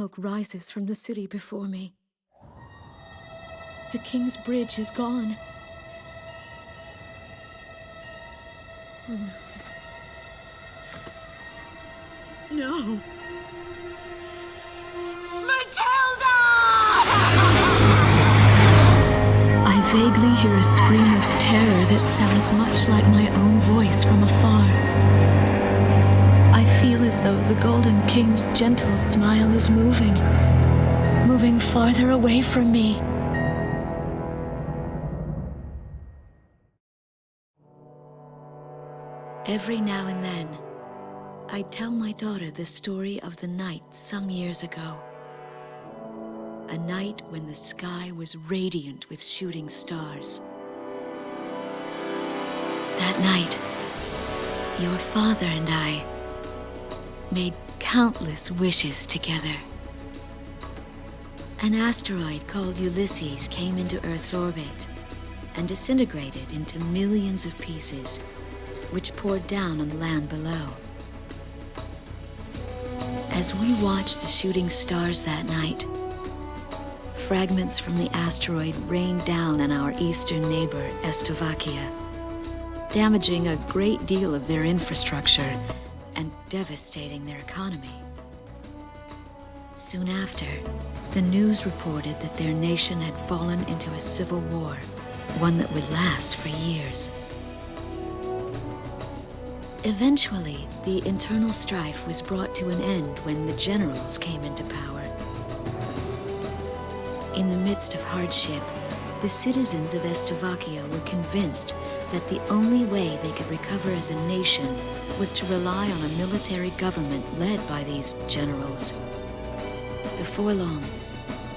Smoke rises from the city before me. The King's Bridge is gone. Oh no. No! Matilda! I vaguely hear a scream of terror that sounds much like my own voice from afar. I feel as though the Golden King's gentle smile is moving farther away from me. Every now and then, I tell my daughter the story of the night some years ago. A night when the sky was radiant with shooting stars. That night, your father and I made countless wishes together. An asteroid called Ulysses came into Earth's orbit and disintegrated into millions of pieces, which poured down on the land below. As we watched the shooting stars that night, fragments from the asteroid rained down on our eastern neighbor, Estovakia, damaging a great deal of their infrastructure and devastating their economy. Soon after, the news reported that their nation had fallen into a civil war, one that would last for years. Eventually, the internal strife was brought to an end when the generals came into power. In the midst of hardship, the citizens of Estovakia were convinced that the only way they could recover as a nation was to rely on a military government led by these generals. Before long,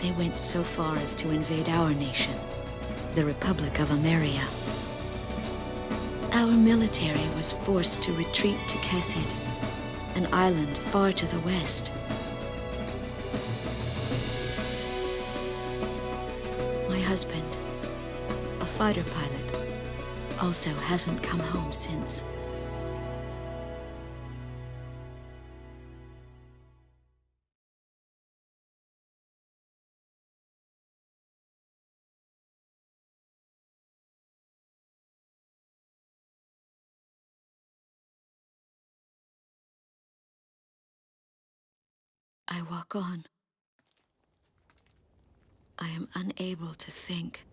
they went so far as to invade our nation, the Republic of Ameria. Our military was forced to retreat to Kesid, an island far to the west. My husband, a fighter pilot, also hasn't come home since. I walk on. I am unable to think.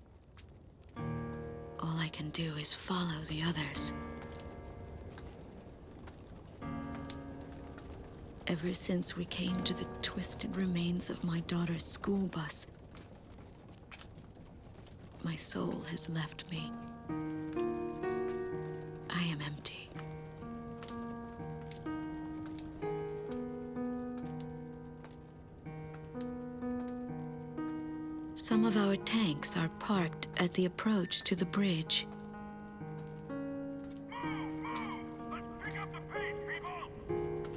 All I can do is follow the others. Ever since we came to the twisted remains of my daughter's school bus, my soul has left me. I am empty. Some of our tanks are parked at the approach to the bridge. Let's pick up the pace, people!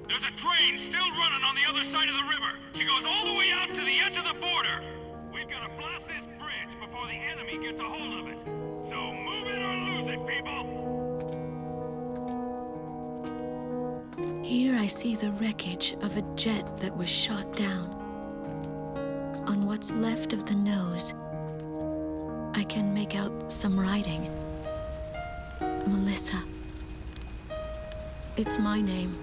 There's a train still running on the other side of the river. She goes all the way out to the edge of the border. We've got to blast this bridge before the enemy gets a hold of it. So move it or lose it, people! Here I see the wreckage of a jet that was shot down. On what's left of the nose, I can make out some writing. Melissa. It's my name.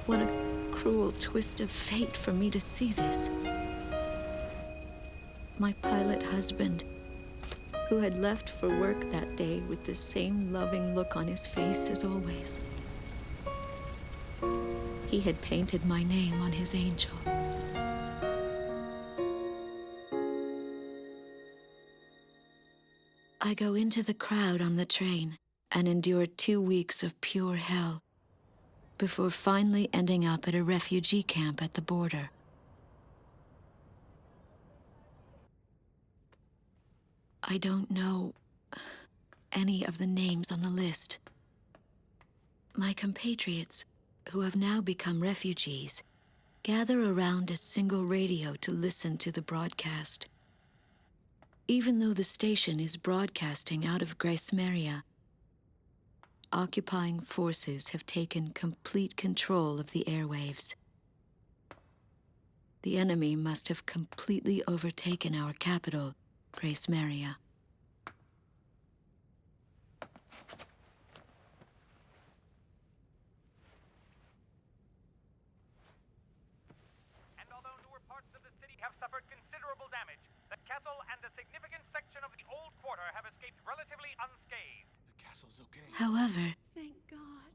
What a cruel twist of fate for me to see this. My pilot husband, who had left for work that day with the same loving look on his face as always. He had painted my name on his angel. I go into the crowd on the train and endure 2 weeks of pure hell before finally ending up at a refugee camp at the border. I don't know any of the names on the list. My compatriots, who have now become refugees, gather around a single radio to listen to the broadcast. Even though the station is broadcasting out of Gracemeria, occupying forces have taken complete control of the airwaves. The enemy must have completely overtaken our capital, Grace Maria. And although newer parts of the city have suffered considerable damage, the castle and a significant section of the old quarter have escaped relatively unscathed. The castle's okay. However, Thank God.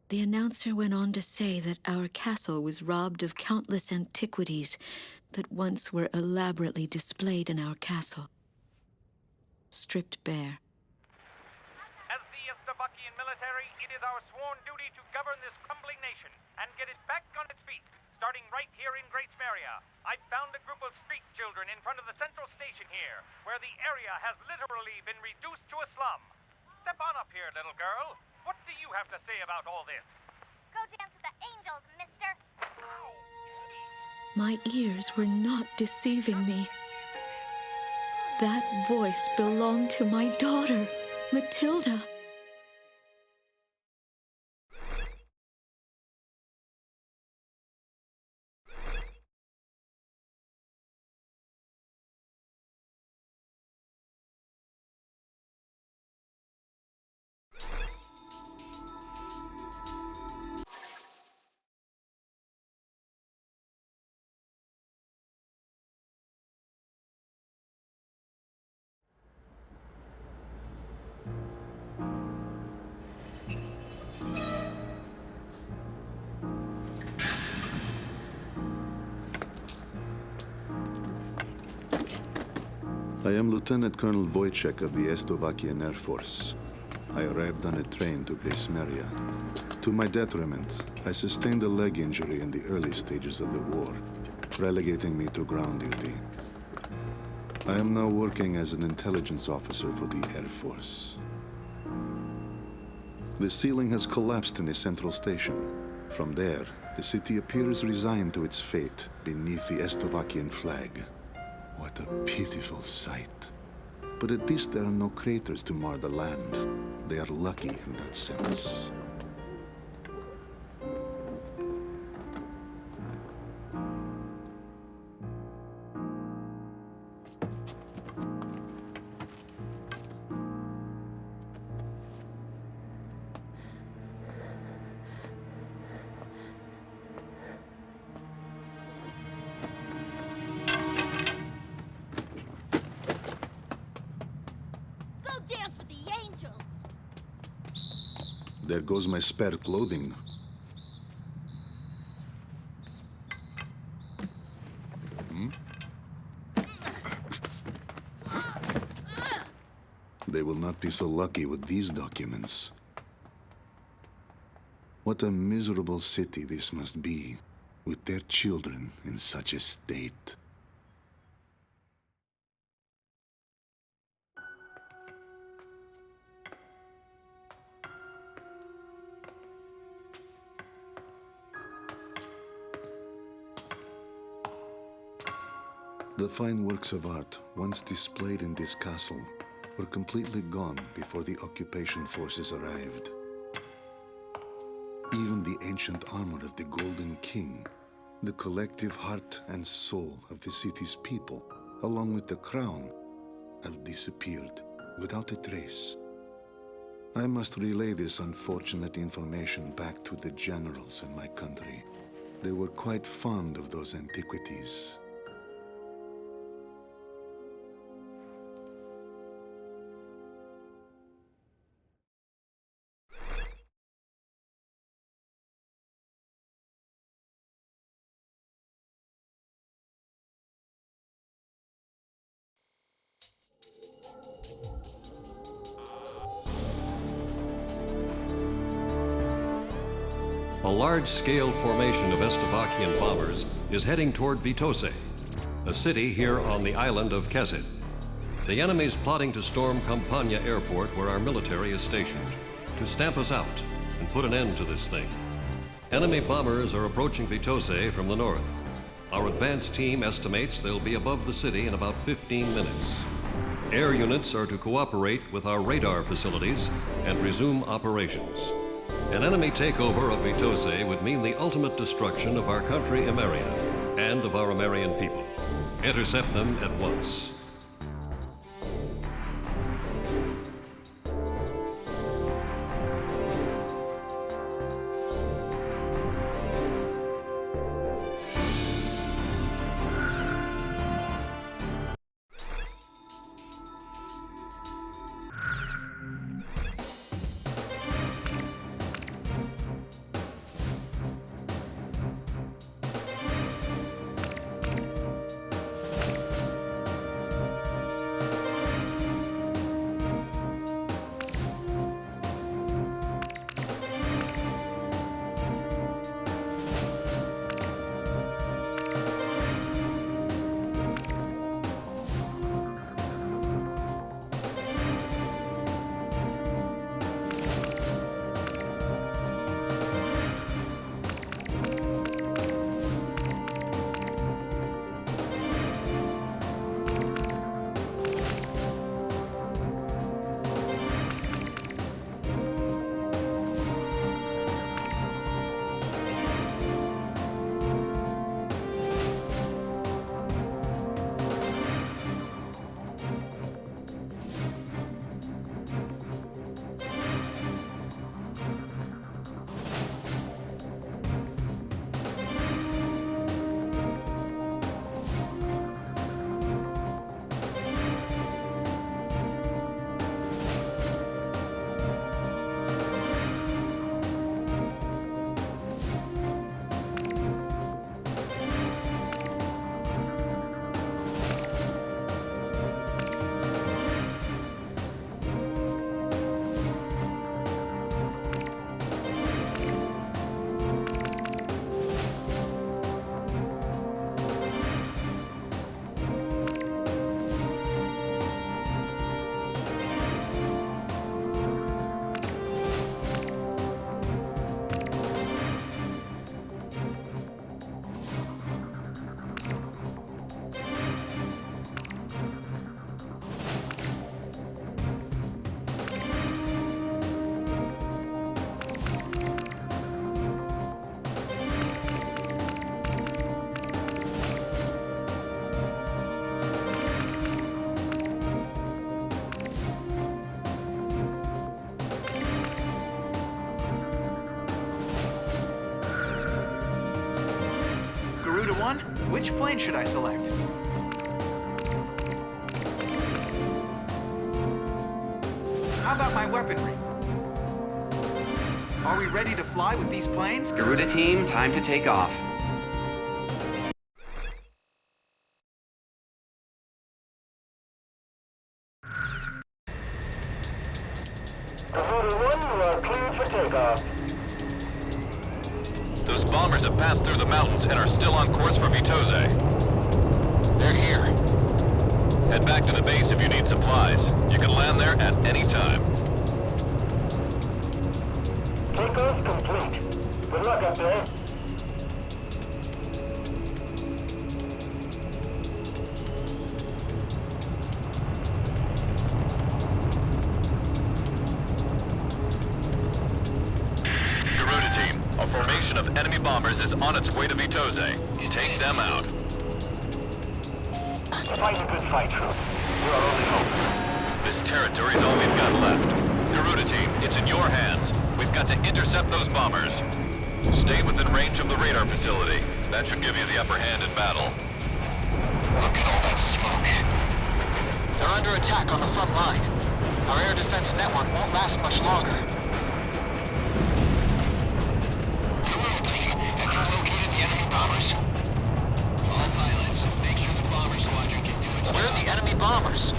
the announcer went on to say that our castle was robbed of countless antiquities that once were elaborately displayed in our castle. Stripped bare. As the Estovakian military, it is our sworn duty to govern this crumbling nation and get it back on its feet, starting right here in Grace Maria. I found a group of street children in front of the central station here, where the area has literally been reduced to a slum. Step on up here, little girl. What do you have to say about all this? Go dance with the angels, mister. My ears were not deceiving me. That voice belonged to my daughter, Matilda. I am Lieutenant Colonel Wojciech of the Estovakian Air Force. I arrived on a train to Grace Maria. To my detriment, I sustained a leg injury in the early stages of the war, relegating me to ground duty. I am now working as an intelligence officer for the Air Force. The ceiling has collapsed in the central station. From there, the city appears resigned to its fate beneath the Estovakian flag. What a pitiful sight. But at least there are no craters to mar the land. They are lucky in that sense. Dance with the angels. There goes my spare clothing. They will not be so lucky with these documents. What a miserable city this must be, with their children in such a state. The fine works of art, once displayed in this castle, were completely gone before the occupation forces arrived. Even the ancient armor of the Golden King, the collective heart and soul of the city's people, along with the crown, have disappeared without a trace. I must relay this unfortunate information back to the generals in my country. They were quite fond of those antiquities. A large-scale formation of Estovakian bombers is heading toward Vitose, a city here on the island of Kezid. The enemy's plotting to storm Campania Airport, where our military is stationed, to stamp us out and put an end to this thing. Enemy bombers are approaching Vitose from the north. Our advance team estimates they'll be above the city in about 15 minutes. Air units are to cooperate with our radar facilities and resume operations. An enemy takeover of Vitose would mean the ultimate destruction of our country, Emeria. and of our Amerian people. Intercept them at once. Which plane should I select? How about my weaponry? Are we ready to fly with these planes? Garuda team, time to take off. Garuda 1, you are cleared for takeoff. Those bombers have passed through the mountains and are still on course for Vitose. They're here. Head back to the base if you need supplies. You can land there at any time. Takeoff complete. Good luck up there. Garuda team, a formation of enemy bombers is on its way to Vitose. Take them out. Fight a good fight, Troop. You're our only hope. This territory's all we've got left. Garuda team, it's in your hands. We've got to intercept those bombers. Stay within range of the radar facility. That should give you the upper hand in battle. Look at all that smoke. They're under attack on the front line. Our air defense network won't last much longer. Garuda team, have you located the enemy bombers? All pilots, make sure the bomber squadron can do its job. Where are the enemy bombers?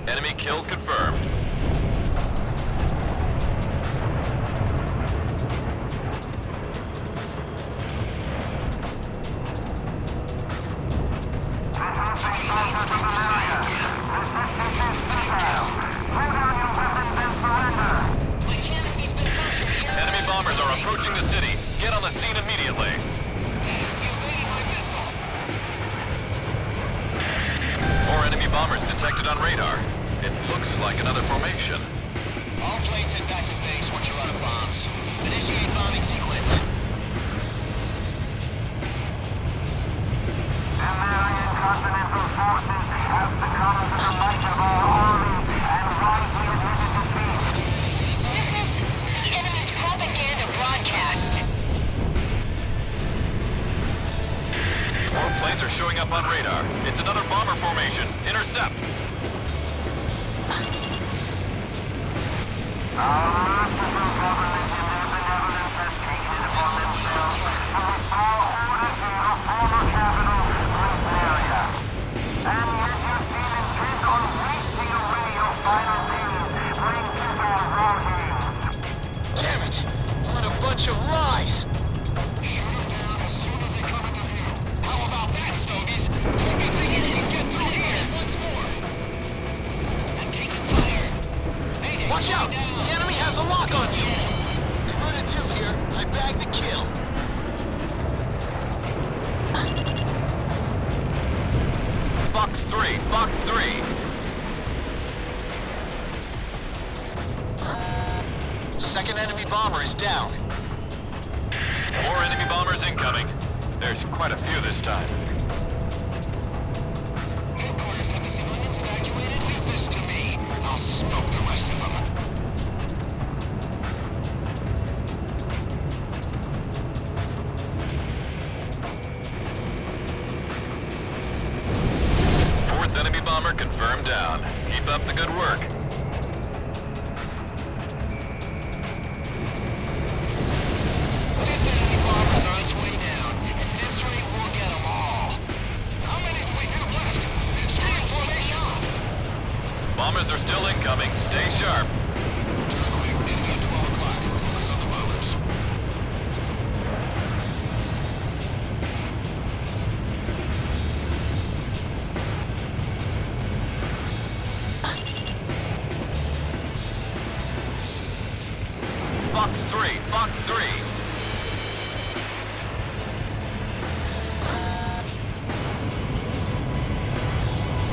Enemy kill confirmed. Enemy bombers are approaching the city. Get the scene immediately. More enemy bombers detected on radar. It looks like another formation. All planes head back to base once you're out of bombs. Initiate bombing sequence. American Continental Forces have succumbed to the might of our army and rightly admitted defeat. This is the enemy's propaganda broadcast. More planes are showing up on radar. It's another bomber formation. Intercept. Our merciful government in their benevolence has taken it upon themselves to restore order to your former capital, Great Area. And yet you seem intent on wasting away your final days playing futile war games. Damn it! What a bunch of lies! Shoot them down as soon as they come into view. How about that, Stogies? Take me to you and get through here once more. I'm taking fire. Hey, Watch out! The enemy has a lock on you! Converted 2 here. I bagged a kill. Fox 3, Fox 3. Second enemy bomber is down. More enemy bombers incoming. There's quite a few this time. Headquarters have the civilians evacuated. Leave this to me. I'll smoke the rest of them. Fourth enemy bomber confirmed down. Keep up the good work. Fifth enemy bomber's on its way down. At this rate, we'll get them all. How many do we have left? It's time for me off. Bombers are still incoming. Stay sharp. Clear. Enemy at 12 o'clock. Focus on the bombers. Fox 3, Fox 3.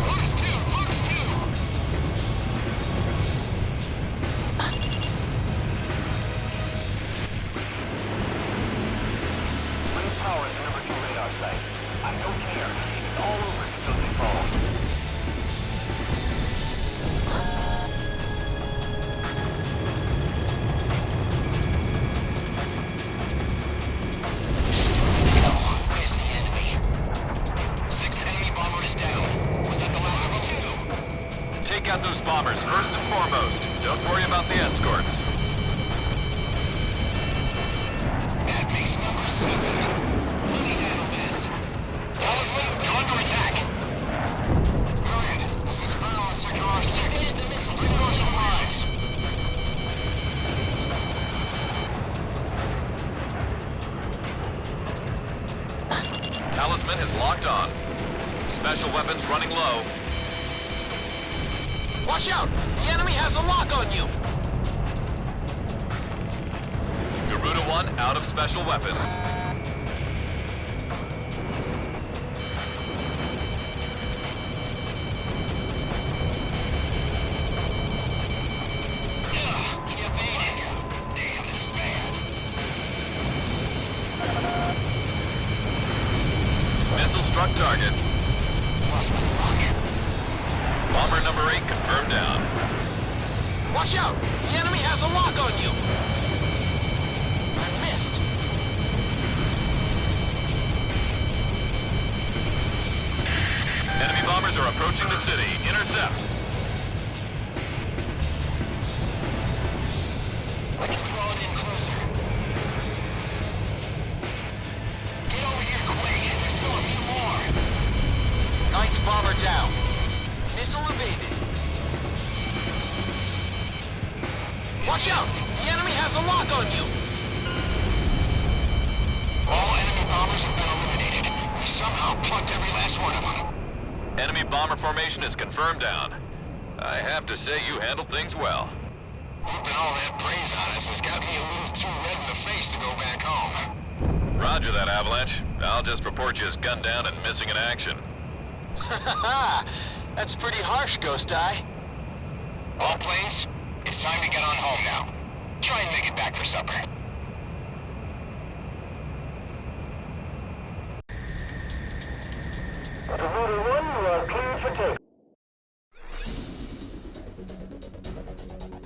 Fox 2, Fox 2. Bring power to number 2 radar site. I don't care. It's all over until they fall. Where's the enemy? Sixth enemy bomber is down. Was that the last of them? Take out those bombers first and foremost. Don't worry about the escorts. That makes number 7. Let me handle this. Talisman, you're under attack. Go ahead. This is Battle on Sector R6. Restore some lives. Talisman is locked on. Special weapons running low. Watch out! The enemy has a lock on you! Garuda 1 out of special weapons. Missile struck target. Bomber number 8 confirmed down. Watch out! The enemy has a lock on you! I missed. Enemy bombers are approaching the city. Intercept. I can draw it in closer. Get over here quick. There's still a few more. Ninth bomber down. Missile evaded. Watch out! The enemy has a lock on you! All enemy bombers have been eliminated. We somehow plucked every last one of them. Enemy bomber formation is confirmed down. I have to say you handled things well. Whooping all that praise on us has got me a little too red in the face to go back home. Roger that, Avalanche. I'll just report you as gunned down and missing in action. That's pretty harsh, Ghost Eye. All planes, it's time to get on home now. Try and make it back for supper. Voter 1, you are cleared for take.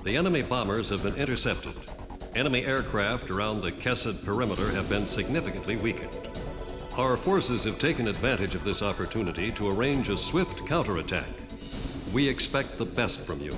The enemy bombers have been intercepted. Enemy aircraft around the Kesed perimeter have been significantly weakened. Our forces have taken advantage of this opportunity to arrange a swift counterattack. We expect the best from you.